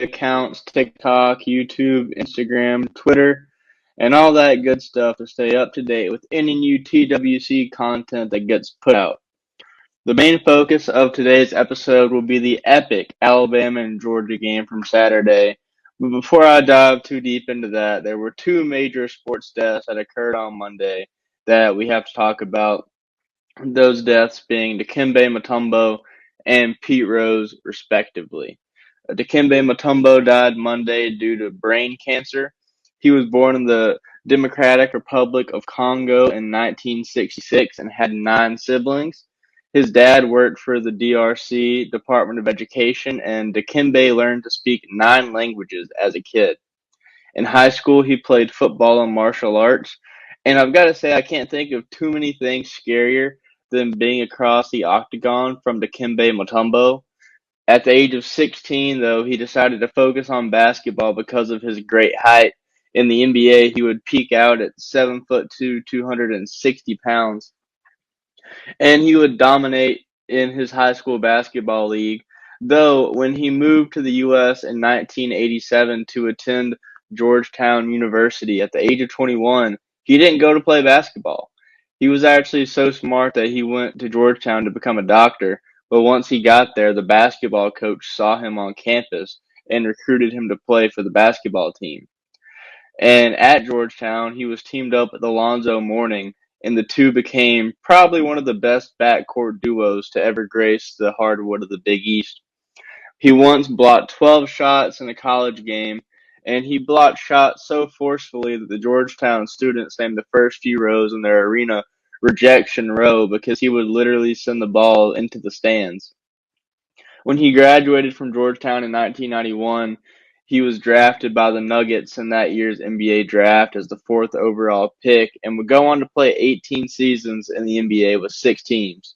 accounts, TikTok, YouTube, Instagram, Twitter, and all that good stuff to stay up to date with any new TWC content that gets put out. The main focus of today's episode will be the epic Alabama and Georgia game from Saturday. But before I dive too deep into that, there were two major sports deaths that occurred on Monday that we have to talk about. Those deaths being Dikembe Mutombo and Pete Rose, respectively. Dikembe Mutombo died Monday due to brain cancer. He was born in the Democratic Republic of Congo in 1966 and had 9 siblings. His dad worked for the DRC Department of Education, and Dikembe learned to speak 9 languages as a kid. In high school, he played football and martial arts. And I've got to say, I can't think of too many things scarier than being across the octagon from Dikembe Mutombo. At the age of 16, though, he decided to focus on basketball because of his great height. In the NBA, he would peak out at 7'2", 260 pounds, and he would dominate in his high school basketball league. Though, when he moved to the U.S. in 1987 to attend Georgetown University at the age of 21, he didn't go to play basketball. He was actually so smart that he went to Georgetown to become a doctor, but once he got there, the basketball coach saw him on campus and recruited him to play for the basketball team. And at Georgetown, he was teamed up with Alonzo Mourning, and the two became probably one of the best backcourt duos to ever grace the hardwood of the Big East. He once blocked 12 shots in a college game, and he blocked shots so forcefully that the Georgetown students named the first few rows in their arena rejection row because he would literally send the ball into the stands. When he graduated from Georgetown in 1991, he was drafted by the Nuggets in that year's NBA draft as the 4th overall pick and would go on to play 18 seasons in the NBA with 6 teams.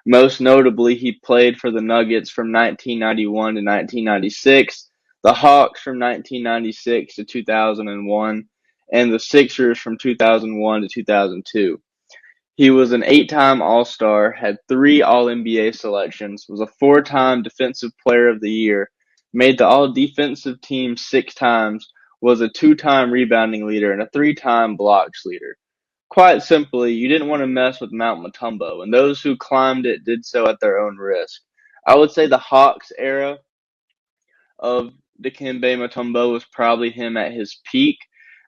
Most notably, he played for the Nuggets from 1991 to 1996, the Hawks from 1996 to 2001, and the Sixers from 2001 to 2002. He was an 8-time All-Star, had 3 All-NBA selections, was a 4-time Defensive Player of the Year, made the All-Defensive Team 6 times, was a 2-time rebounding leader, and a 3-time blocks leader. Quite simply, you didn't want to mess with Mount Mutombo, and those who climbed it did so at their own risk. I would say the Hawks era of Dikembe Mutombo was probably him at his peak.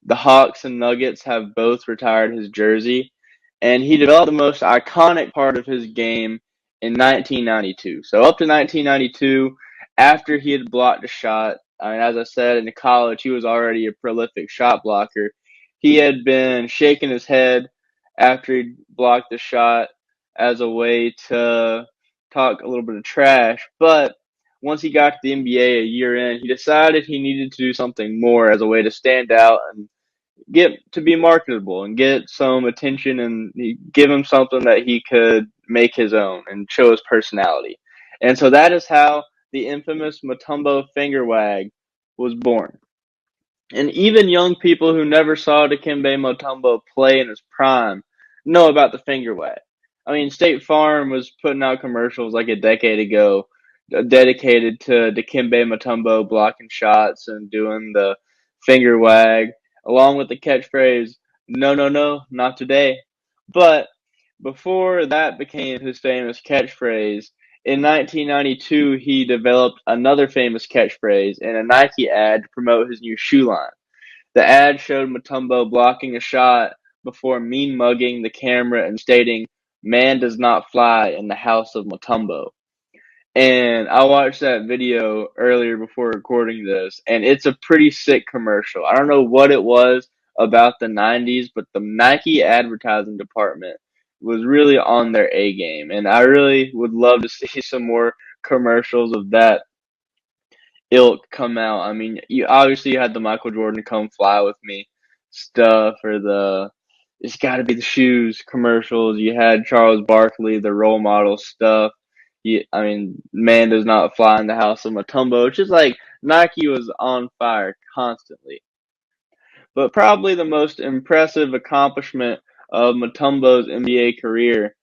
The Hawks and Nuggets have both retired his jersey, and he developed the most iconic part of his game in 1992. So up to 1992, after he had blocked a shot, as I said, in college, he was already a prolific shot blocker. He had been shaking his head after he blocked the shot as a way to talk a little bit of trash. But once he got to the NBA a year in, he decided he needed to do something more as a way to stand out and get to be marketable and get some attention and give him something that he could make his own and show his personality. And so that is how the infamous Mutombo finger wag was born. And even young people who never saw Dikembe Mutombo play in his prime know about the finger wag. I mean, State Farm was putting out commercials like a decade ago dedicated to Dikembe Mutombo blocking shots and doing the finger wag, along with the catchphrase, "No, no, no, not today." But before that became his famous catchphrase, in 1992 he developed another famous catchphrase in a Nike ad to promote his new shoe line. The ad showed Mutombo blocking a shot before mean mugging the camera and stating, "Man does not fly in the house of Mutombo." And I watched that video earlier before recording this, and it's a pretty sick commercial. I don't know what it was about the 90s, but the Nike advertising department was really on their A game. And I really would love to see some more commercials of that ilk come out. I mean, you obviously had the Michael Jordan "Come Fly With Me" stuff, or the "It's Gotta Be the Shoes" commercials. You had Charles Barkley, the role model stuff. Man does not fly in the house of Mutombo. It's just like Nike was on fire constantly. But probably the most impressive accomplishment of Mutombo's NBA career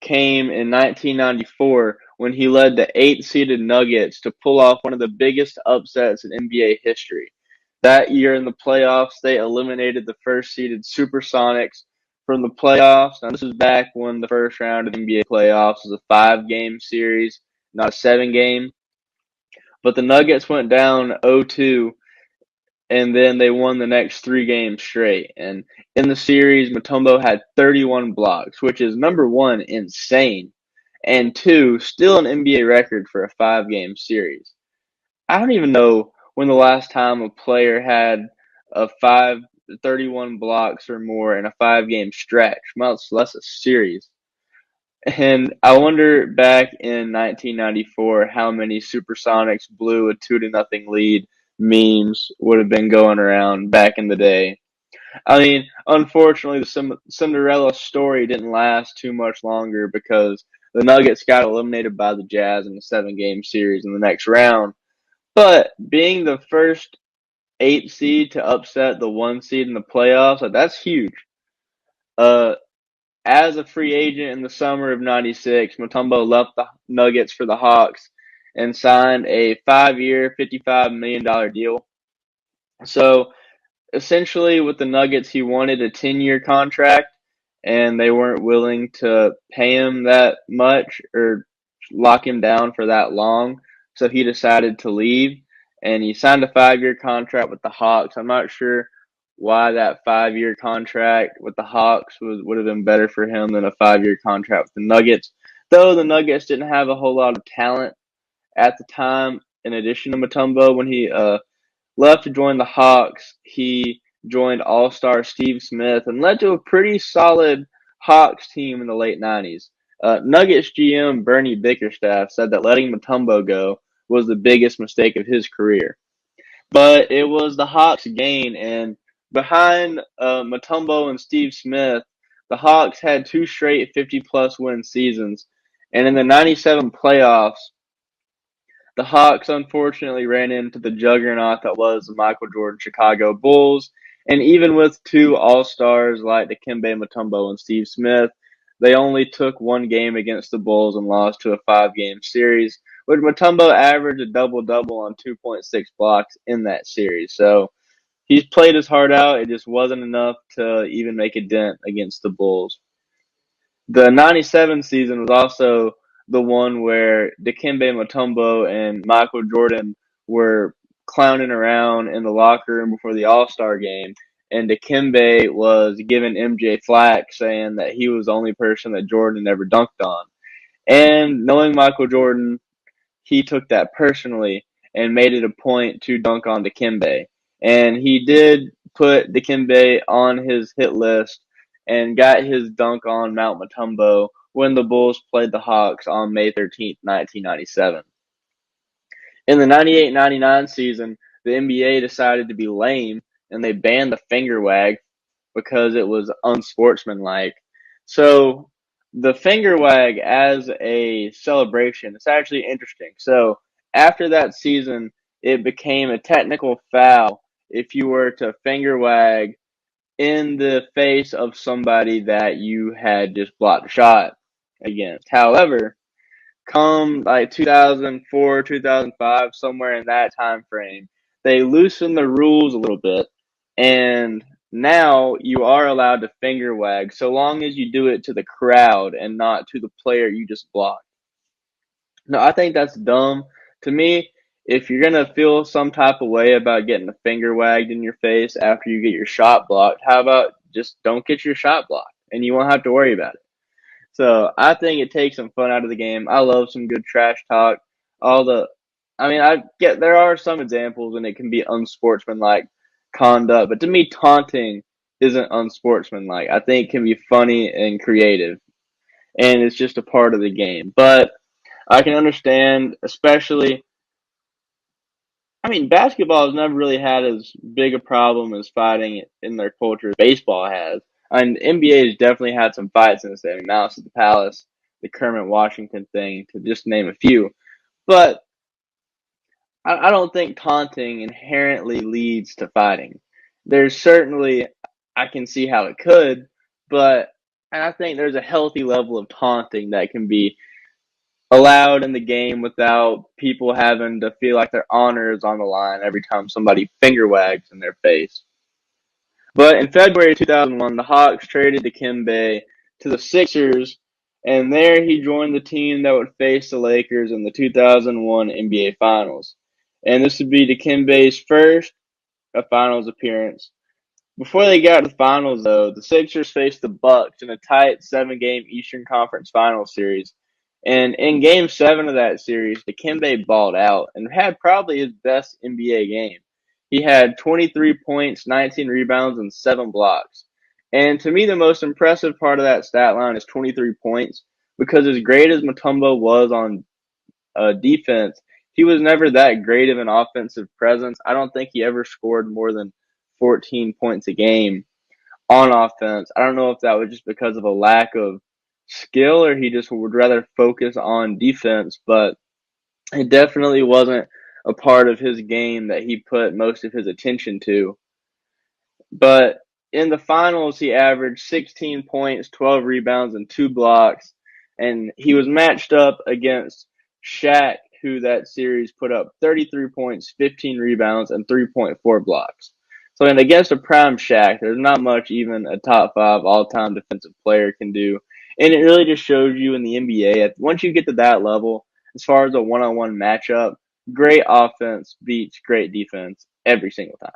came in 1994 when he led the 8th-seeded Nuggets to pull off one of the biggest upsets in NBA history. That year in the playoffs, they eliminated the first-seeded Supersonics from the playoffs. Now, this is back when the first round of the NBA playoffs was a 5-game series, not a 7-game. But the Nuggets went down 0-2, and then they won the next 3 games straight. And in the series, Mutombo had 31 blocks, which is, number one, insane, and two, still an NBA record for a 5-game series. I don't even know when the last time a player had a 31 blocks or more in a 5-game stretch, much less a series. And I wonder back in 1994 how many Supersonics blew a 2-0 lead memes would have been going around back in the day. I mean, unfortunately, the Cinderella story didn't last too much longer because the Nuggets got eliminated by the Jazz in the 7-game series in the next round. But being the first 8 seed to upset the 1 seed in the playoffs, that's huge. As a free agent in the summer of '96, Mutombo left the Nuggets for the Hawks and signed a 5-year, $55 million deal. So essentially, with the Nuggets, he wanted a 10-year contract, and they weren't willing to pay him that much or lock him down for that long. So he decided to leave, and he signed a 5-year contract with the Hawks. I'm not sure why that 5-year contract with the Hawks would have been better for him than a 5-year contract with the Nuggets. Though the Nuggets didn't have a whole lot of talent at the time, in addition to Mutombo, when he left to join the Hawks, he joined All-Star Steve Smith and led to a pretty solid Hawks team in the late '90s. Nuggets GM Bernie Bickerstaff said that letting Mutombo go was the biggest mistake of his career. But it was the Hawks' gain, and behind Mutombo and Steve Smith, the Hawks had 2 straight 50-plus win seasons. And in the '97 playoffs, the Hawks unfortunately ran into the juggernaut that was the Michael Jordan Chicago Bulls. And even with 2 All-Stars like Dikembe Mutombo and Steve Smith, they only took 1 game against the Bulls and lost to a 5-game series, which Mutombo averaged a double-double on 2.6 blocks in that series. So he's played his heart out. It just wasn't enough to even make a dent against the Bulls. The '97 season was also the one where Dikembe Mutombo and Michael Jordan were clowning around in the locker room before the All-Star game, and Dikembe was giving MJ flack, saying that he was the only person that Jordan ever dunked on. And knowing Michael Jordan, he took that personally and made it a point to dunk on Dikembe. And he did put Dikembe on his hit list and got his dunk on Mount Mutombo when the Bulls played the Hawks on May 13th, 1997. In the 98-99 season, the NBA decided to be lame and they banned the finger wag because it was unsportsmanlike. So the finger wag as a celebration, it's actually interesting. So after that season, it became a technical foul if you were to finger wag in the face of somebody that you had just blocked a shot against. However, come like 2004, 2005, somewhere in that time frame, they loosened the rules a little bit, and now you are allowed to finger wag so long as you do it to the crowd and not to the player you just blocked. No, I think that's dumb. To me, if you're gonna feel some type of way about getting a finger wagged in your face after you get your shot blocked, how about just don't get your shot blocked and you won't have to worry about it. So I think it takes some fun out of the game. I love some good trash talk. I get there are some examples when it can be unsportsmanlike conduct, but to me, taunting isn't unsportsmanlike. I think it can be funny and creative, and it's just a part of the game. But I can understand, especially. I mean, basketball has never really had as big a problem as fighting in their culture as baseball has. And NBA has definitely had some fights since then. Mouse at the Palace, the Kermit Washington thing, to just name a few. But I don't think taunting inherently leads to fighting. There's certainly, I can see how it could, but and I think there's a healthy level of taunting that can be allowed in the game without people having to feel like their honor is on the line every time somebody finger wags in their face. But in February 2001, the Hawks traded Dikembe to the Sixers, and there he joined the team that would face the Lakers in the 2001 NBA Finals. And this would be Dikembe's first finals appearance. Before they got to the finals, though, the Sixers faced the Bucks in a tight seven-game Eastern Conference Finals series. And in Game 7 of that series, Dikembe balled out and had probably his best NBA game. He had 23 points, 19 rebounds, and 7 blocks. And to me, the most impressive part of that stat line is 23 points, because as great as Mutombo was on defense, he was never that great of an offensive presence. I don't think he ever scored more than 14 points a game on offense. I don't know if that was just because of a lack of skill or he just would rather focus on defense, but it definitely wasn't a part of his game that he put most of his attention to. But in the finals, he averaged 16 points, 12 rebounds, and 2 blocks. And he was matched up against Shaq, who that series put up 33 points, 15 rebounds, and 3.4 blocks. So, and against a prime Shaq, there's not much even a top 5 all-time defensive player can do. And it really just shows you in the NBA, once you get to that level, as far as a one-on-one matchup, great offense beats great defense every single time.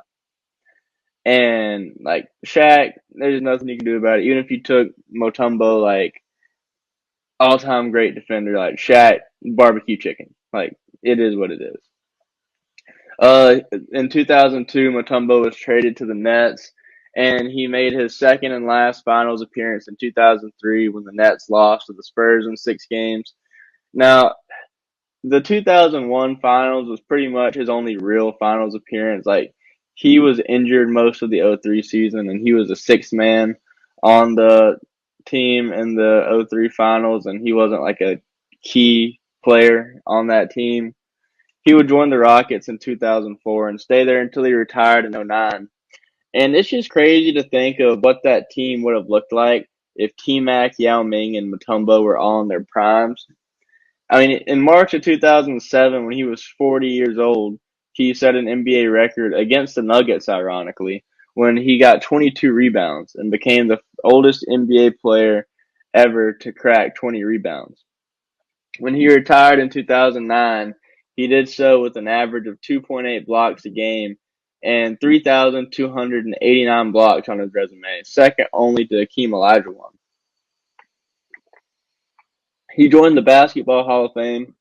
And like Shaq, there's nothing you can do about it. Even if you took Mutombo, like all-time great defender, like Shaq, barbecue chicken. Like it is what it is. In 2002, Mutombo was traded to the Nets, and he made his second and last finals appearance in 2003 when the Nets lost to the Spurs in 6 games. Now, the 2001 finals was pretty much his only real finals appearance. Like, he was injured most of the 03 season, and he was a sixth man on the team in the 03 finals, and he wasn't like a key player on that team. He would join the Rockets in 2004 and stay there until he retired in 09. And it's just crazy to think of what that team would have looked like if T-Mac, Yao Ming, and Mutombo were all in their primes. I mean, in March of 2007, when he was 40 years old, he set an NBA record against the Nuggets, ironically, when he got 22 rebounds and became the oldest NBA player ever to crack 20 rebounds. When he retired in 2009, he did so with an average of 2.8 blocks a game and 3,289 blocks on his resume, second only to Hakeem Olajuwon. He joined the Basketball Hall of Fame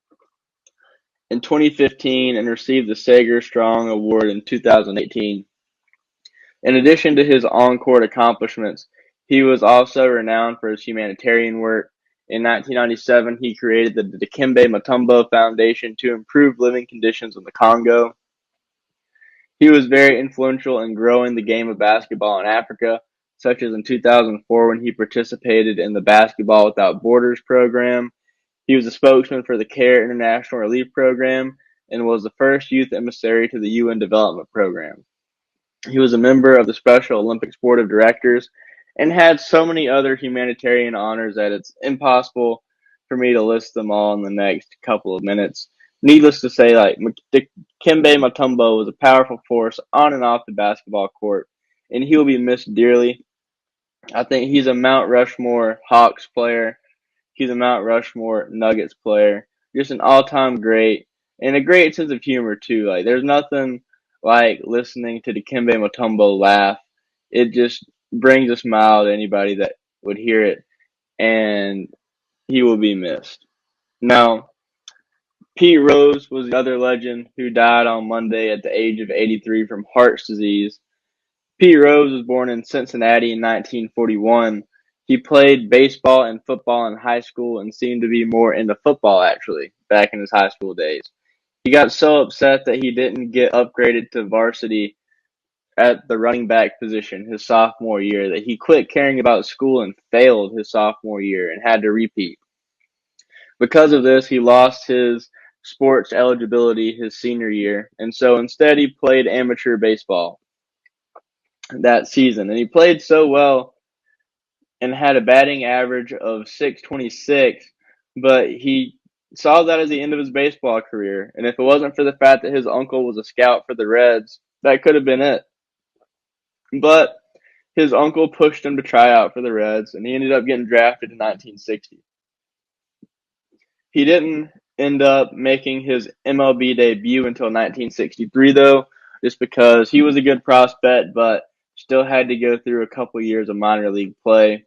in 2015 and received the Sager Strong Award in 2018. In addition to his on-court accomplishments, he was also renowned for his humanitarian work. In 1997, he created the Dikembe Mutombo Foundation to improve living conditions in the Congo. He was very influential in growing the game of basketball in Africa, such as in 2004 when he participated in the Basketball Without Borders program. He was a spokesman for the CARE International Relief Program and was the first youth emissary to the UN Development Program. He was a member of the Special Olympics Board of Directors and had so many other humanitarian honors that it's impossible for me to list them all in the next couple of minutes. Needless to say, like Dikembe Mutombo was a powerful force on and off the basketball court, and he will be missed dearly. I think he's a Mount Rushmore Hawks player. He's a Mount Rushmore Nuggets player. Just an all-time great, and a great sense of humor too. Like there's nothing like listening to Dikembe Mutombo laugh. It just brings a smile to anybody that would hear it, and he will be missed. Now, Pete Rose was the other legend who died on Monday at the age of 83 from heart disease. Pete Rose was born in Cincinnati in 1941. He played baseball and football in high school and seemed to be more into football, actually, back in his high school days. He got so upset that he didn't get upgraded to varsity at the running back position his sophomore year that he quit caring about school and failed his sophomore year and had to repeat. Because of this, he lost his sports eligibility his senior year, and so instead he played amateur baseball that season. And he played so well and had a batting average of .626, but he saw that as the end of his baseball career, and if it wasn't for the fact that his uncle was a scout for the Reds, that could have been it. But his uncle pushed him to try out for the Reds, and he ended up getting drafted in 1960. He didn't end up making his MLB debut until 1963, though, just because he was a good prospect, but still had to go through a couple years of minor league play.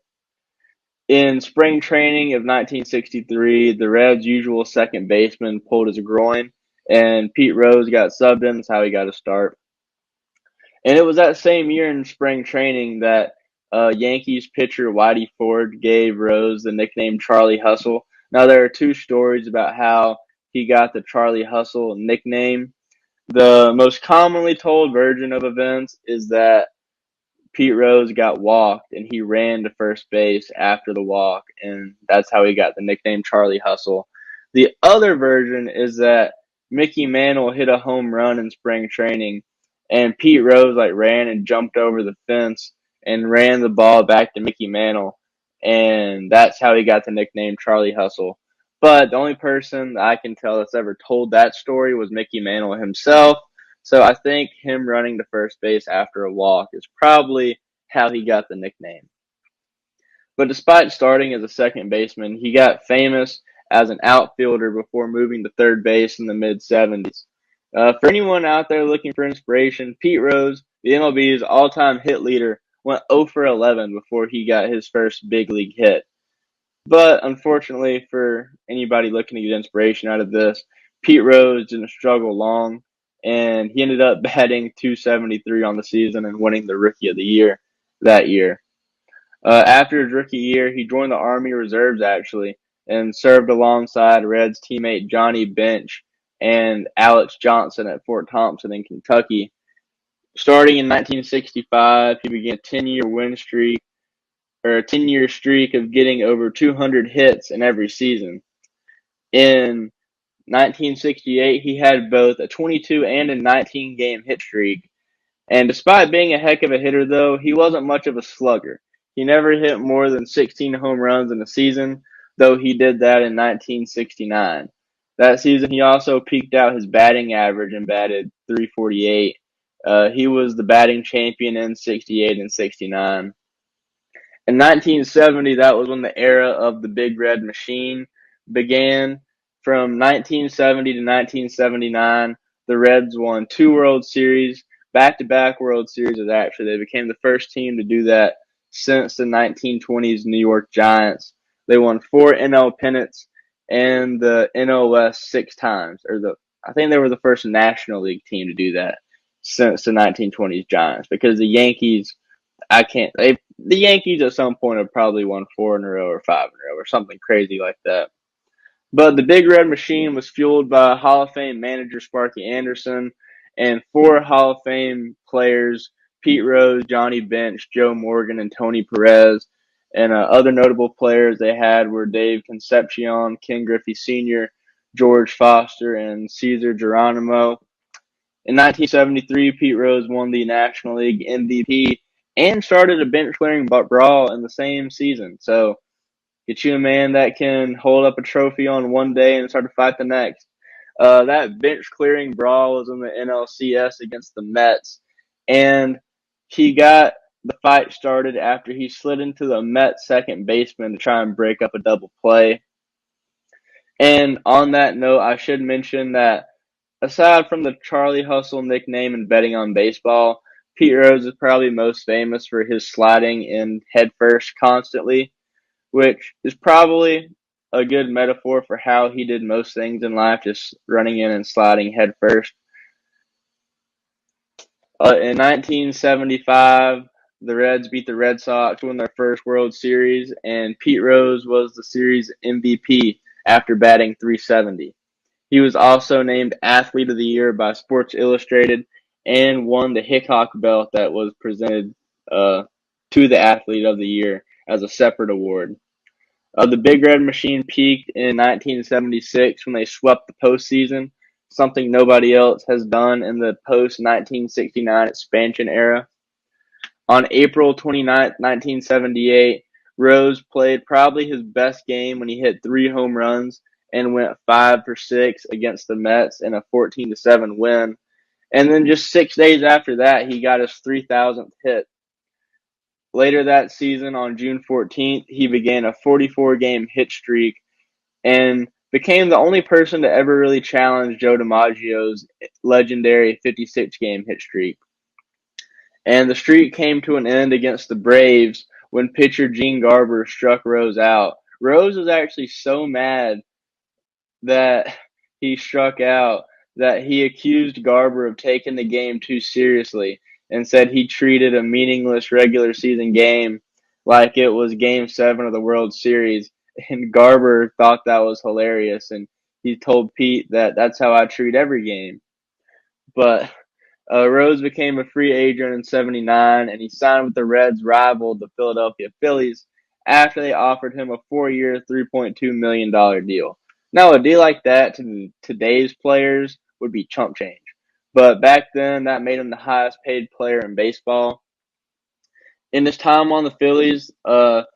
In spring training of 1963, the Reds' usual second baseman pulled his groin, and Pete Rose got subbed in. That's how he got a start. And it was that same year in spring training that Yankees pitcher Whitey Ford gave Rose the nickname Charlie Hustle. Now, there are two stories about how he got the Charlie Hustle nickname. The most commonly told version of events is that Pete Rose got walked and he ran to first base after the walk, and that's how he got the nickname Charlie Hustle. The other version is that Mickey Mantle hit a home run in spring training, and Pete Rose ran and jumped over the fence and ran the ball back to Mickey Mantle, and that's how he got the nickname Charlie Hustle. But the only person that I can tell that's ever told that story was Mickey Mantle himself. So I think him running to first base after a walk is probably how he got the nickname. But despite starting as a second baseman, he got famous as an outfielder before moving to third base in the mid-70s. For anyone out there looking for inspiration, Pete Rose, the MLB's all-time hit leader, went 0 for 11 before he got his first big league hit. But unfortunately for anybody looking to get inspiration out of this, Pete Rose didn't struggle long, and he ended up batting .273 on the season and winning the Rookie of the Year that year. After his rookie year, he joined the Army Reserves, actually, and served alongside Reds teammate Johnny Bench and Alex Johnson at Fort Thompson in Kentucky. Starting in 1965, he began a 10-year streak of getting over 200 hits in every season. In 1968, he had both a 22 and a 19-game hit streak. And despite being a heck of a hitter, though, he wasn't much of a slugger. He never hit more than 16 home runs in a season, though he did that in 1969. That season, he also peaked out his batting average and batted .348. He was the batting champion in 68 and 69. In 1970, that was when the era of the Big Red Machine began. From 1970 to 1979, the Reds won 2 World Series, back-to-back World Series, actually. They became the first team to do that since the 1920s New York Giants. They won 4 NL pennants and the NL West 6 times. I think they were the first National League team to do that since the 1920s Giants, because the Yankees the Yankees at some point have probably won 4 in a row or 5 in a row or something crazy like that. But the Big Red Machine was fueled by Hall of Fame manager Sparky Anderson and 4 Hall of Fame players, Pete Rose, Johnny Bench, Joe Morgan, and Tony Perez. And other notable players they had were Dave Concepcion, Ken Griffey Sr., George Foster, and Cesar Geronimo. In 1973, Pete Rose won the National League MVP and started a bench-clearing brawl in the same season. So, get you a man that can hold up a trophy on one day and start to fight the next. That bench-clearing brawl was in the NLCS against the Mets, and he got the fight started after he slid into the Mets second baseman to try and break up a double play. And on that note, I should mention that aside from the Charlie Hustle nickname and betting on baseball, Pete Rose is probably most famous for his sliding in headfirst constantly, which is probably a good metaphor for how he did most things in life, just running in and sliding headfirst. In 1975, the Reds beat the Red Sox to win their first World Series, and Pete Rose was the series MVP after batting .370. He was also named Athlete of the Year by Sports Illustrated and won the Hickok belt that was presented to the Athlete of the Year as a separate award. The Big Red Machine peaked in 1976 when they swept the postseason, something nobody else has done in the post-1969 expansion era. On April 29, 1978, Rose played probably his best game when he hit 3 home runs and went 5 for 6 against the Mets in a 14-7 win. And then just 6 days after that, he got his 3,000th hit. Later that season, on June 14th, he began a 44-game hit streak and became the only person to ever really challenge Joe DiMaggio's legendary 56-game hit streak. And the streak came to an end against the Braves when pitcher Gene Garber struck Rose out. Rose was actually so mad that he struck out that he accused Garber of taking the game too seriously and said he treated a meaningless regular season game like it was Game 7 of the World Series. And Garber thought that was hilarious, and he told Pete that that's how I treat every game. But Rose became a free agent in '79, and he signed with the Reds' rival, the Philadelphia Phillies, after they offered him a 4-year, $3.2 million deal. Now, a deal like that to today's players would be chump change. But back then, that made him the highest paid player in baseball. In his time on the Phillies, the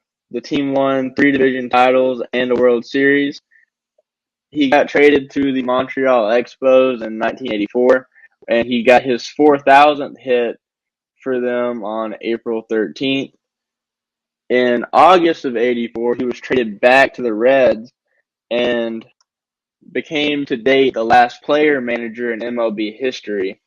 team won 3 division titles and a World Series. He got traded to the Montreal Expos in 1984, and he got his 4,000th hit for them on April 13th. In August of '84, he was traded back to the Reds and became to date the last player manager in MLB history.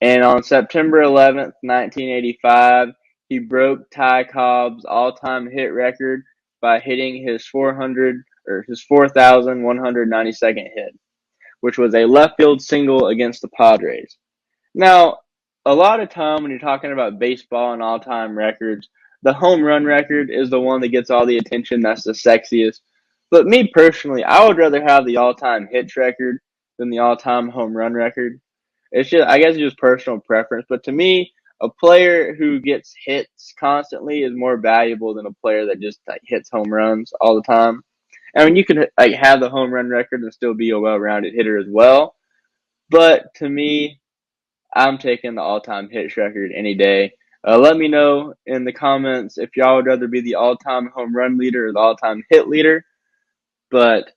And on September 11th, 1985, he broke Ty Cobb's all-time hit record by hitting his 4,192nd hit, which was a left field single against the Padres. Now, a lot of time when you're talking about baseball and all-time records, the home run record is the one that gets all the attention. That's the sexiest. But me personally, I would rather have the all-time hits record than the all-time home run record. It's just, I guess, it's just personal preference. But to me, a player who gets hits constantly is more valuable than a player that just hits home runs all the time. I mean, you can have the home run record and still be a well-rounded hitter as well. But to me, I'm taking the all-time hits record any day. Let me know in the comments if y'all would rather be the all-time home run leader or the all-time hit leader. But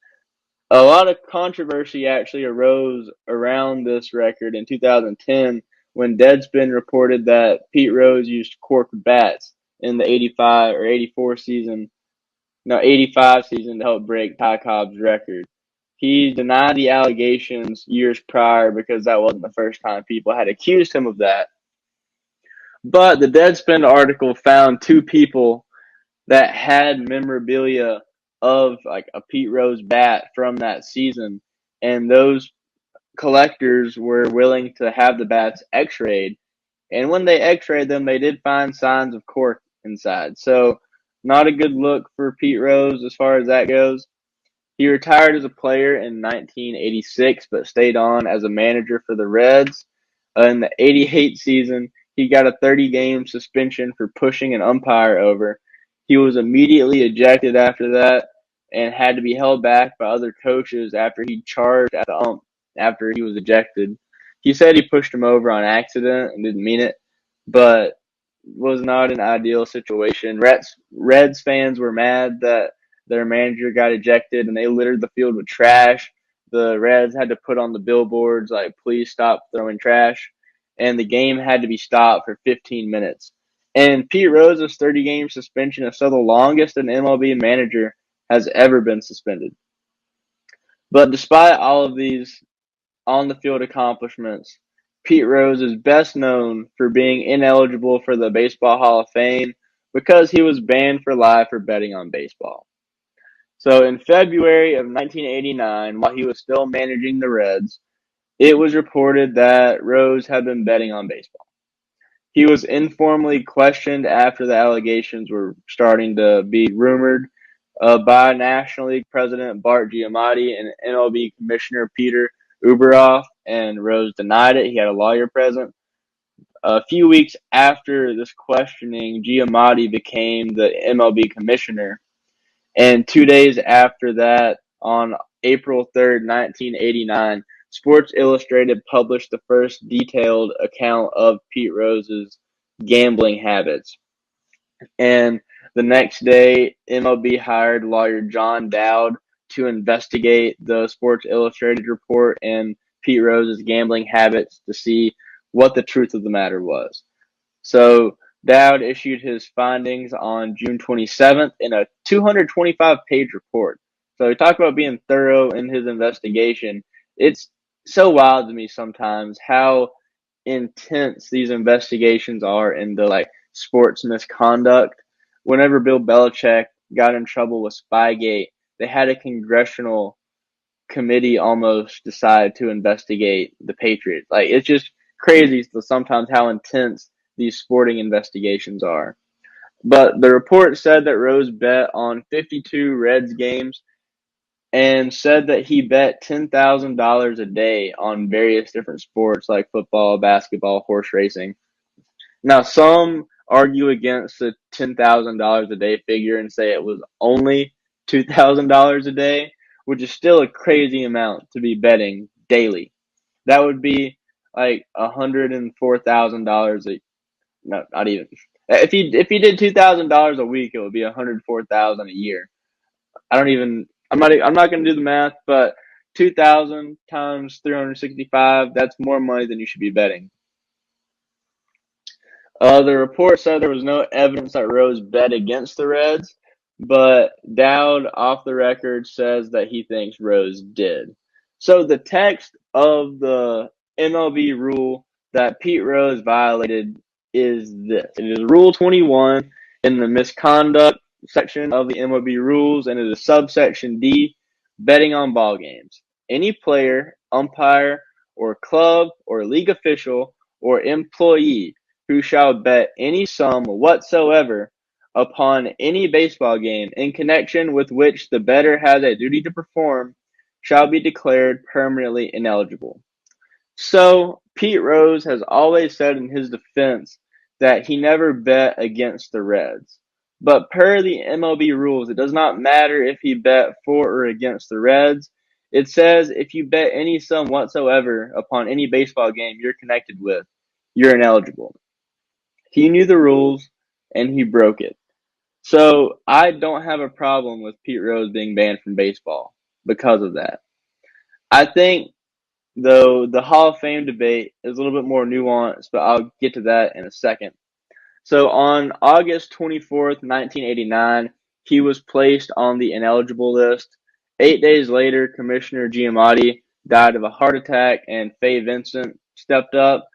a lot of controversy actually arose around this record in 2010 when Deadspin reported that Pete Rose used corked bats in the 85 season to help break Ty Cobb's record. He denied the allegations years prior because that wasn't the first time people had accused him of that. But the Deadspin article found 2 people that had memorabilia of a Pete Rose bat from that season, and those collectors were willing to have the bats x-rayed. And when they x-rayed them, they did find signs of cork inside. So not a good look for Pete Rose as far as that goes. He retired as a player in 1986, but stayed on as a manager for the Reds. In the '88 season, he got a 30-game suspension for pushing an umpire over. He was immediately ejected after that and had to be held back by other coaches after he charged at the ump after he was ejected. He said he pushed him over on accident and didn't mean it, but was not an ideal situation. Reds fans were mad that their manager got ejected, and they littered the field with trash. The Reds had to put on the billboards please stop throwing trash, and the game had to be stopped for 15 minutes. And Pete Rose's 30-game suspension is still the longest an MLB manager has ever been suspended. But despite all of these on-the-field accomplishments, Pete Rose is best known for being ineligible for the Baseball Hall of Fame because he was banned for life for betting on baseball. So in February of 1989, while he was still managing the Reds, it was reported that Rose had been betting on baseball. He was informally questioned after the allegations were starting to be rumored by National League President Bart Giamatti and MLB Commissioner Peter Ueberroth, and Rose denied it. He had a lawyer present. A few weeks after this questioning, Giamatti became the MLB commissioner. And 2 days after that, on April 3rd, 1989, Sports Illustrated published the first detailed account of Pete Rose's gambling habits. And the next day, MLB hired lawyer John Dowd to investigate the Sports Illustrated report and Pete Rose's gambling habits to see what the truth of the matter was. So Dowd issued his findings on June 27th in a 225-page report. So he talked about being thorough in his investigation. It's so wild to me sometimes how intense these investigations are into sports misconduct. Whenever Bill Belichick got in trouble with Spygate, they had a congressional committee almost decide to investigate the Patriots. It's just crazy sometimes how intense these sporting investigations are. But the report said that Rose bet on 52 Reds games and said that he bet $10,000 a day on various different sports like football, basketball, horse racing. Now, some argue against the $10,000 a day figure and say it was only $2,000 a day, which is still a crazy amount to be betting daily. That would be like $104,000 no, not even. If he did $2,000 a week, it would be $104,000 a year. I'm not going to do the math, but 2,000 times 365, that's more money than you should be betting. The report said there was no evidence that Rose bet against the Reds, but Dowd, off the record, says that he thinks Rose did. So the text of the MLB rule that Pete Rose violated is this. It is Rule 21 in the misconduct section of the MLB rules, and it is subsection D, betting on ball games. Any player, umpire, or club, or league official, or employee who shall bet any sum whatsoever upon any baseball game in connection with which the bettor has a duty to perform shall be declared permanently ineligible. So Pete Rose has always said in his defense that he never bet against the Reds. But per the MLB rules, it does not matter if he bet for or against the Reds. It says if you bet any sum whatsoever upon any baseball game you're connected with, you're ineligible. He knew the rules, and he broke it. So I don't have a problem with Pete Rose being banned from baseball because of that. I think, though, the Hall of Fame debate is a little bit more nuanced, but I'll get to that in a second. So on August 24th, 1989, he was placed on the ineligible list. 8 days later, Commissioner Giamatti died of a heart attack, and Fay Vincent stepped up.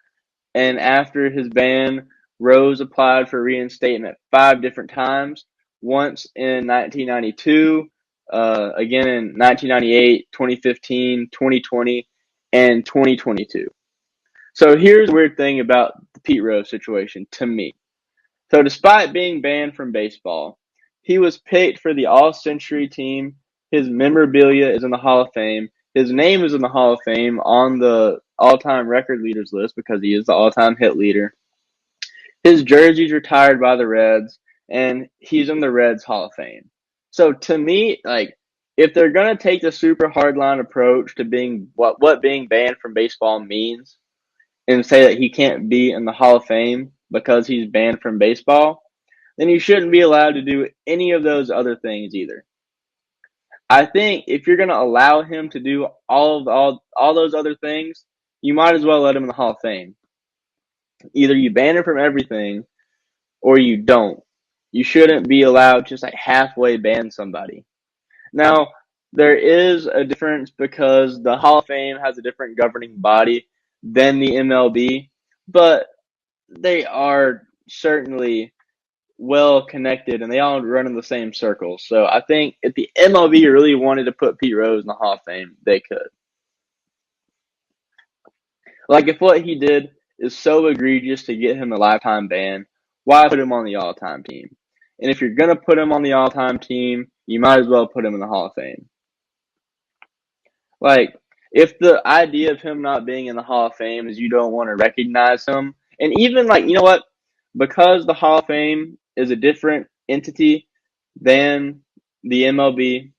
And after his ban, Rose applied for reinstatement 5 different times, once in 1992, again in 1998, 2015, 2020, and 2022. So here's the weird thing about the Pete Rose situation to me. So despite being banned from baseball, he was picked for the All-Century team. His memorabilia is in the Hall of Fame. His name is in the Hall of Fame on the all-time record leaders list because he is the all-time hit leader. His jersey's retired by the Reds, and he's in the Reds Hall of Fame. So to me, if they're going to take the super hardline approach to being what being banned from baseball means and say that he can't be in the Hall of Fame because he's banned from baseball, then he shouldn't be allowed to do any of those other things either. I think if you're going to allow him to do all those other things, you might as well let him in the Hall of Fame. Either you ban him from everything or you don't. You shouldn't be allowed to just halfway ban somebody. Now, there is a difference because the Hall of Fame has a different governing body than the MLB, but they are certainly well connected and they all run in the same circles. So I think if the MLB really wanted to put Pete Rose in the Hall of Fame, they could. If what he did is so egregious to get him a lifetime ban, why put him on the all-time team? And if you're going to put him on the all-time team, you might as well put him in the Hall of Fame. If the idea of him not being in the Hall of Fame is you don't want to recognize him, and even, you know what? Because the Hall of Fame is a different entity than the MLB,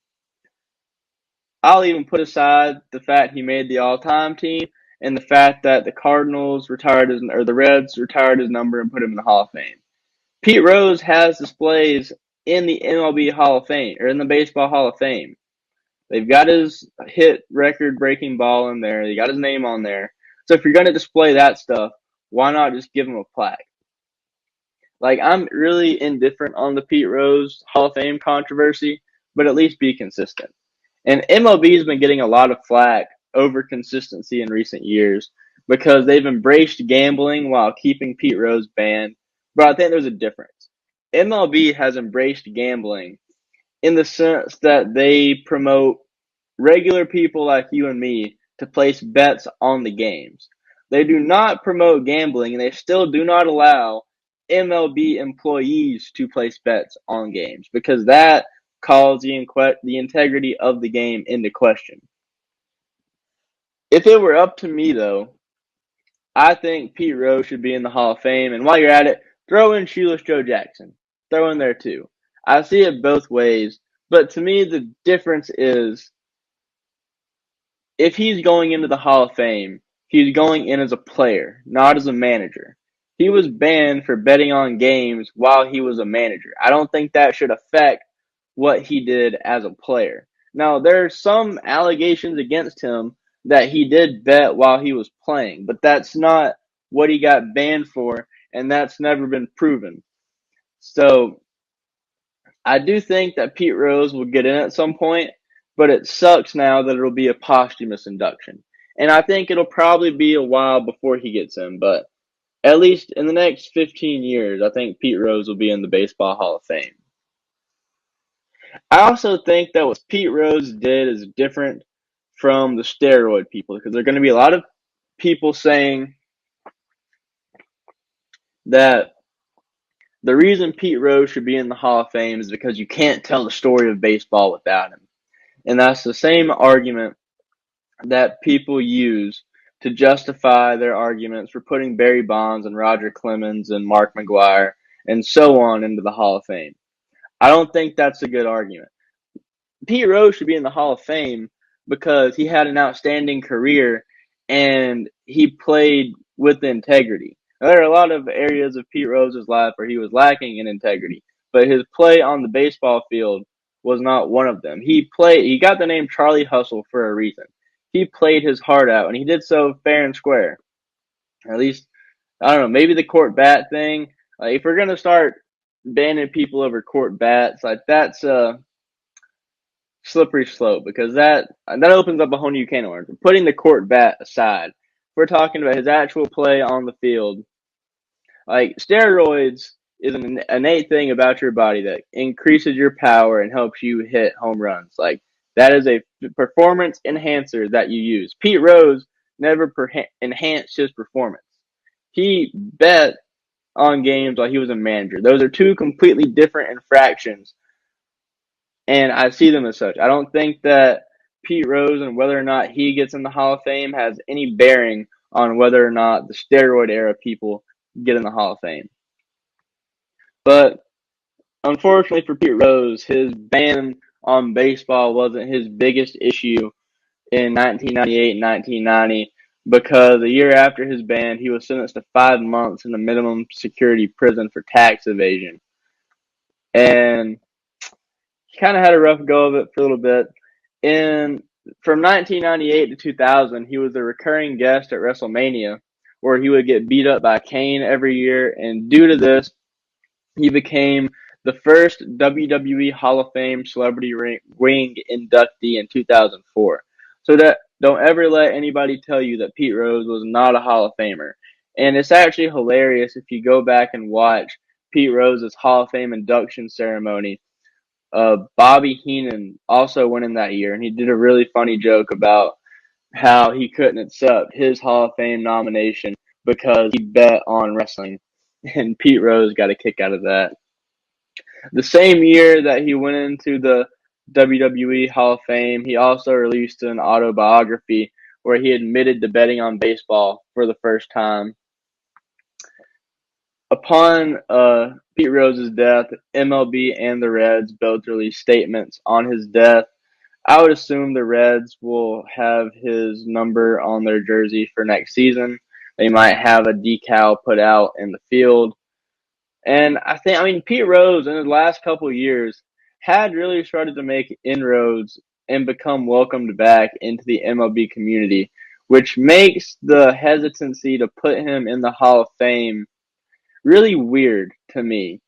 I'll even put aside the fact he made the all-time team and the fact that the the Reds retired his number and put him in the Hall of Fame. Pete Rose has displays in the MLB Hall of Fame, or in the Baseball Hall of Fame. They've got his hit record-breaking ball in there. They got his name on there. So if you're going to display that stuff, why not just give him a plaque? Like, I'm really indifferent on the Pete Rose Hall of Fame controversy, but at least be consistent. And MLB has been getting a lot of flack over consistency in recent years because they've embraced gambling while keeping Pete Rose banned. But I think there's a difference. MLB has embraced gambling in the sense that they promote regular people like you and me to place bets on the games. They do not promote gambling, and they still do not allow MLB employees to place bets on games because that calls the integrity of the game into question. If it were up to me, though, I think Pete Rose should be in the Hall of Fame. And while you're at it, throw in Shoeless Joe Jackson. Throw in there too. I see it both ways, but to me, the difference is if he's going into the Hall of Fame, he's going in as a player, not as a manager. He was banned for betting on games while he was a manager. I don't think that should affect what he did as a player. Now, there are some allegations against him that he did bet while he was playing, but that's not what he got banned for, and that's never been proven. So, I do think that Pete Rose will get in at some point, but it sucks now that it'll be a posthumous induction. And I think it'll probably be a while before he gets in, but at least in the next 15 years, I think Pete Rose will be in the Baseball Hall of Fame. I also think that what Pete Rose did is different from the steroid people because there are going to be a lot of people saying that the reason Pete Rose should be in the Hall of Fame is because you can't tell the story of baseball without him. And that's the same argument that people use to justify their arguments for putting Barry Bonds and Roger Clemens and Mark McGwire and so on into the Hall of Fame. I don't think that's a good argument. Pete Rose should be in the Hall of Fame because he had an outstanding career and he played with integrity. Now, there are a lot of areas of Pete Rose's life where he was lacking in integrity, but his play on the baseball field was not one of them. He got the name Charlie Hustle for a reason. He played his heart out, and he did so fair and square. At least, I don't know, maybe the court bat thing. Like, if we're going to start banning people over court bats, like that's a slippery slope because that opens up a whole new can of worms. Putting the court bat aside, we're talking about his actual play on the field. Like, steroids is an innate thing about your body that increases your power and helps you hit home runs. Like, that is a performance enhancer that you use. Pete Rose never enhanced his performance. He bet on games while he was a manager. Those are two completely different infractions, and I see them as such. I don't think that Pete Rose and whether or not he gets in the Hall of Fame has any bearing on whether or not the steroid era people get in the Hall of Fame. But unfortunately for Pete Rose, his ban on baseball wasn't his biggest issue in 1998 and 1990 because a year after his ban, he was sentenced to 5 months in a minimum security prison for tax evasion. And he kind of had a rough go of it for a little bit. From 1998 to 2000, he was a recurring guest at WrestleMania, where he would get beat up by Kane every year. And due to this, he became the first WWE Hall of Fame Celebrity Ring inductee in 2004. So that don't ever let anybody tell you that Pete Rose was not a Hall of Famer. And it's actually hilarious if you go back and watch Pete Rose's Hall of Fame induction ceremony. Bobby Heenan also went in that year, and he did a really funny joke about how he couldn't accept his Hall of Fame nomination because he bet on wrestling, and Pete Rose got a kick out of that. The same year that he went into the WWE Hall of Fame, he also released an autobiography where he admitted to betting on baseball for the first time. Upon Pete Rose's death, MLB and the Reds both released statements on his death. I would assume the Reds will have his number on their jersey for next season. They might have a decal put out in the field. And Pete Rose in the last couple of years had really started to make inroads and become welcomed back into the MLB community, which makes the hesitancy to put him in the Hall of Fame really weird to me.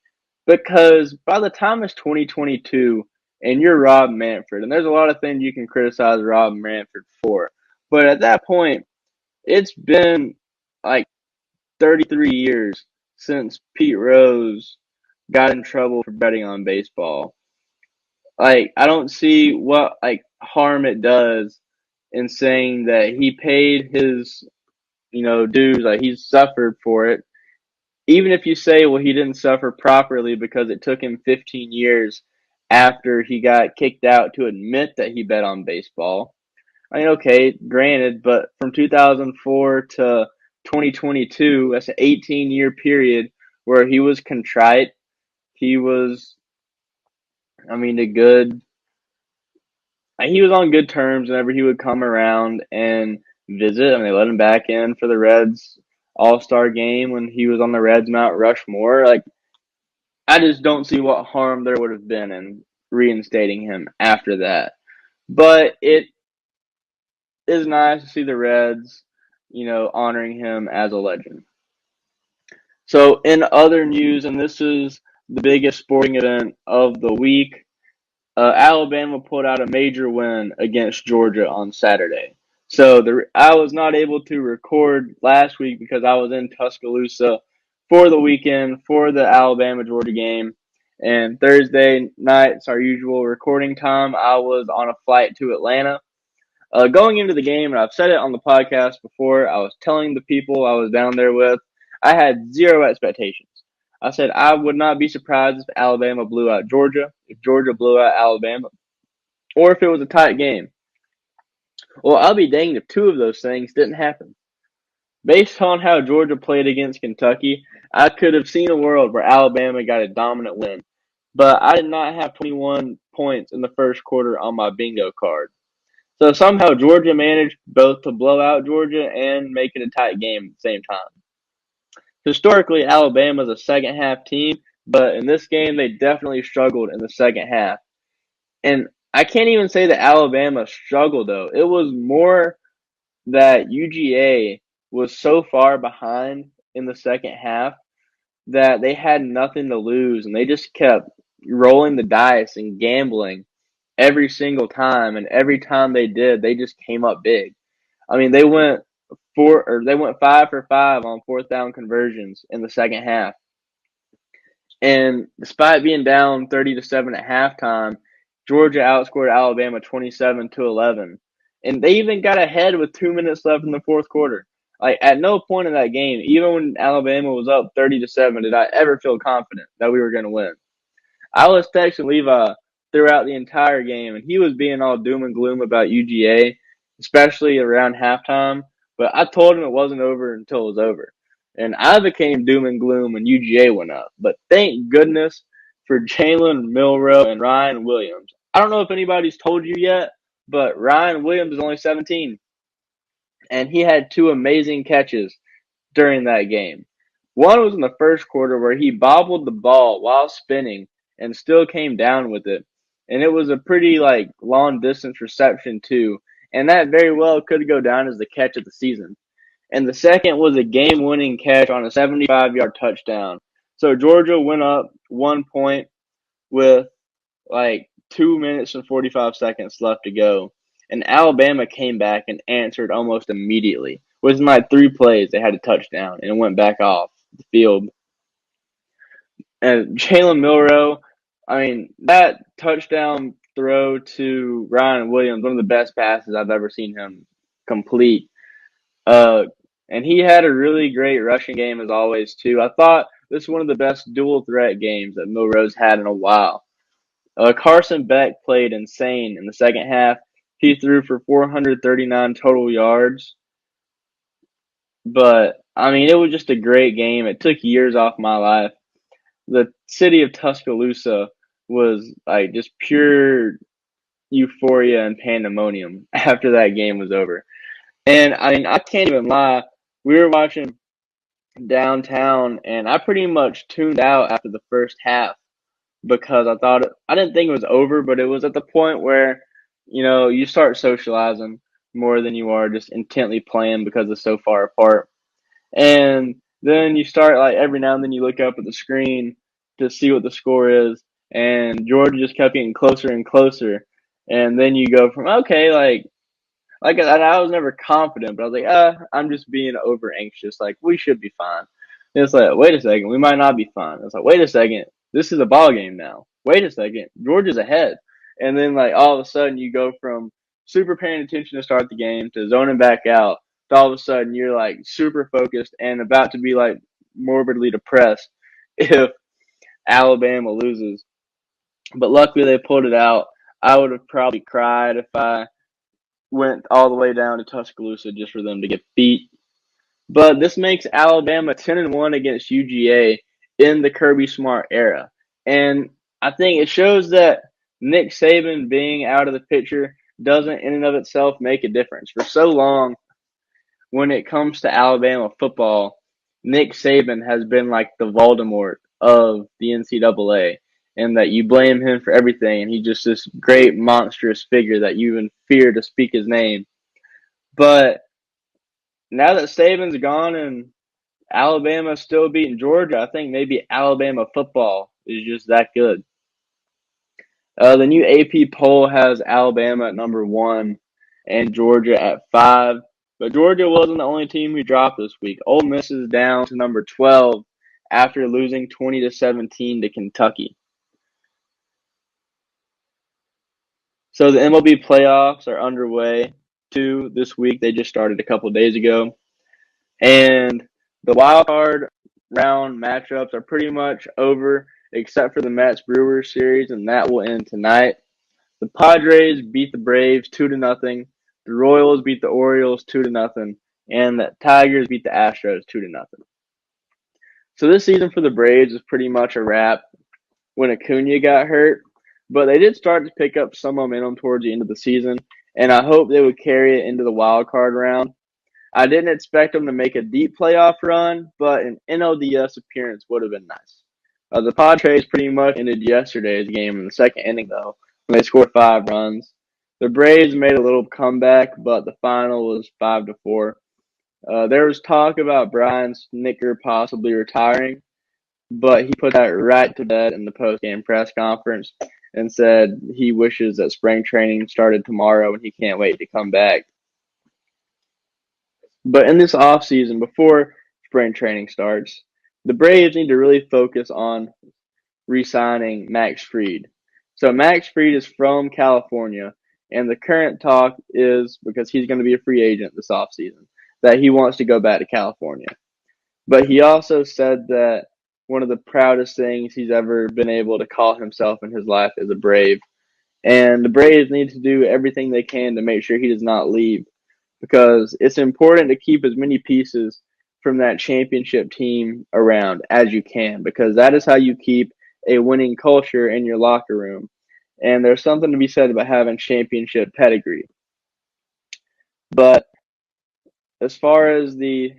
Because by the time it's 2022 and you're Rob Manfred, and there's a lot of things you can criticize Rob Manfred for, but at that point, it's been like 33 years since Pete Rose got in trouble for betting on baseball. Like, I don't see what harm it does in saying that he paid his, dues, like he's suffered for it. Even if you say, well, he didn't suffer properly because it took him 15 years after he got kicked out to admit that he bet on baseball. I mean, okay, granted, but from 2004 to 2022, that's an 18-year period where he was contrite. He was, I mean, he was on good terms whenever he would come around and visit. I mean, they let him back in for the Reds All-Star game when he was on the Reds Mount Rushmore. Like, I just don't see what harm there would have been in reinstating him after that. But it is nice to see the Reds, honoring him as a legend. So, in other news, and this is the biggest sporting event of the week, Alabama pulled out a major win against Georgia on Saturday. So I was not able to record last week because I was in Tuscaloosa for the weekend for the Alabama-Georgia game. And Thursday night's our usual recording time. I was on a flight to Atlanta. Going into the game, and I've said it on the podcast before, I was telling the people I was down there with, I had zero expectations. I said I would not be surprised if Alabama blew out Georgia, if Georgia blew out Alabama, or if it was a tight game. Well, I'll be danged if two of those things didn't happen. Based on how Georgia played against Kentucky, I could have seen a world where Alabama got a dominant win. But I did not have 21 points in the first quarter on my bingo card. So somehow Georgia managed both to blow out Georgia and make it a tight game at the same time. Historically, Alabama's a second half team, but in this game they definitely struggled in the second half. And I can't even say that Alabama struggled though. It was more that UGA was so far behind in the second half that they had nothing to lose and they just kept rolling the dice and gambling every single time, and every time they did, they just came up big. I mean, they went 5 for 5 on fourth down conversions in the second half. And despite being down 30-7 at halftime, Georgia outscored Alabama 27-11. And they even got ahead with 2 minutes left in the fourth quarter. Like, at no point in that game, even when Alabama was up 30-7, did I ever feel confident that we were going to win. I was texting Levi throughout the entire game, and he was being all doom and gloom about UGA, especially around halftime. But I told him it wasn't over until it was over. And I became doom and gloom when UGA went up. But thank goodness for Jalen Milroe and Ryan Williams. I don't know if anybody's told you yet, but Ryan Williams is only 17. And he had two amazing catches during that game. One was in the first quarter where he bobbled the ball while spinning and still came down with it. And it was a pretty long distance reception too. And that very well could go down as the catch of the season. And the second was a game-winning catch on a 75-yard touchdown. So Georgia went up 1 point with 2 minutes and 45 seconds left to go. And Alabama came back and answered almost immediately. Within 3 plays, they had a touchdown and it went back off the field. And Jalen Milroe, I mean, that touchdown throw to Ryan Williams, one of the best passes I've ever seen him complete. And he had a really great rushing game as always too. I thought this was one of the best dual threat games that Milroe's had in a while. Carson Beck played insane in the second half. He threw for 439 total yards. But, I mean, it was just a great game. It took years off my life. The city of Tuscaloosa was just pure euphoria and pandemonium after that game was over. And, I mean, I can't even lie. We were watching downtown, and I pretty much tuned out after the first half because I didn't think it was over, but it was at the point where you start socializing more than you are just intently playing because it's so far apart. And then you start, like, every now and then you look up at the screen to see what the score is, and Georgia just kept getting closer and closer. And then you go from, okay, like I was never confident, but I was like, I'm just being over anxious. Like, we should be fine. And it's like, wait a second, we might not be fine. It's like, wait a second, this is a ball game now. Wait a second, Georgia's ahead. And then, like, all of a sudden you go from super paying attention to start the game to zoning back out to all of a sudden you're like super focused and about to be like morbidly depressed if Alabama loses. But luckily they pulled it out. I would have probably cried if I went all the way down to Tuscaloosa just for them to get beat. But this makes Alabama 10-1 against UGA in the Kirby Smart era. And I think it shows that Nick Saban being out of the picture doesn't in and of itself make a difference. For so long, when it comes to Alabama football, Nick Saban has been like the Voldemort of the NCAA, and that you blame him for everything, and he's just this great monstrous figure that you even fear to speak his name. But now that Saban's gone and Alabama's still beating Georgia, I think maybe Alabama football is just that good. The new AP poll has Alabama at number 1 and Georgia at 5. But Georgia wasn't the only team who dropped this week. Ole Miss is down to number 12 after losing 20-17 to Kentucky. So the MLB playoffs are underway too this week. They just started a couple days ago. And the wild card round matchups are pretty much over except for the Mets-Brewers series, and that will end tonight. The Padres beat the Braves 2-0. The Royals beat the Orioles 2-0, and the Tigers beat the Astros 2-0. So this season for the Braves is pretty much a wrap when Acuna got hurt, but they did start to pick up some momentum towards the end of the season, and I hope they would carry it into the wild card round. I didn't expect them to make a deep playoff run, but an NLDS appearance would have been nice. The Padres pretty much ended yesterday's game in the second inning, though, when they scored 5 runs. The Braves made a little comeback, but the final was 5-4. There was talk about Brian Snitker possibly retiring, but he put that right to bed in the post-game press conference and said he wishes that spring training started tomorrow and he can't wait to come back. But in this offseason, before spring training starts, the Braves need to really focus on re-signing Max Fried. So Max Fried is from California, and the current talk is, because he's going to be a free agent this offseason, that he wants to go back to California. But he also said that one of the proudest things he's ever been able to call himself in his life is a Brave. And the Braves need to do everything they can to make sure he does not leave, because it's important to keep as many pieces from that championship team around as you can, because that is how you keep a winning culture in your locker room. And there's something to be said about having championship pedigree. But as far as the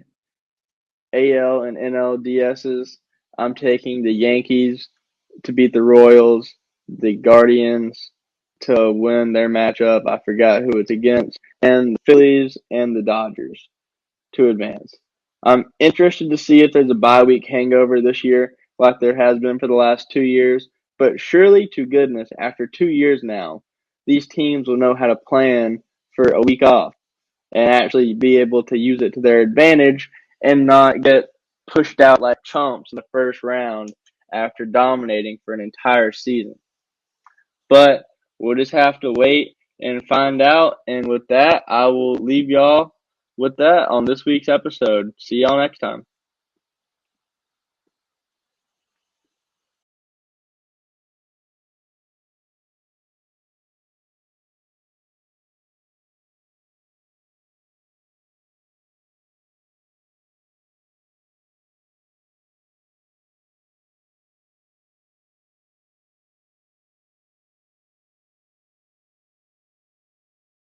AL and NLDSs, I'm taking the Yankees to beat the Royals, the Guardians to win their matchup. I forgot who it's against, and the Phillies and the Dodgers to advance. I'm interested to see if there's a bye week hangover this year, like there has been for the last 2 years. But surely to goodness, after 2 years now, these teams will know how to plan for a week off and actually be able to use it to their advantage and not get pushed out like chumps in the first round after dominating for an entire season. But we'll just have to wait and find out. And with that, I will leave y'all with that on this week's episode. See y'all next time.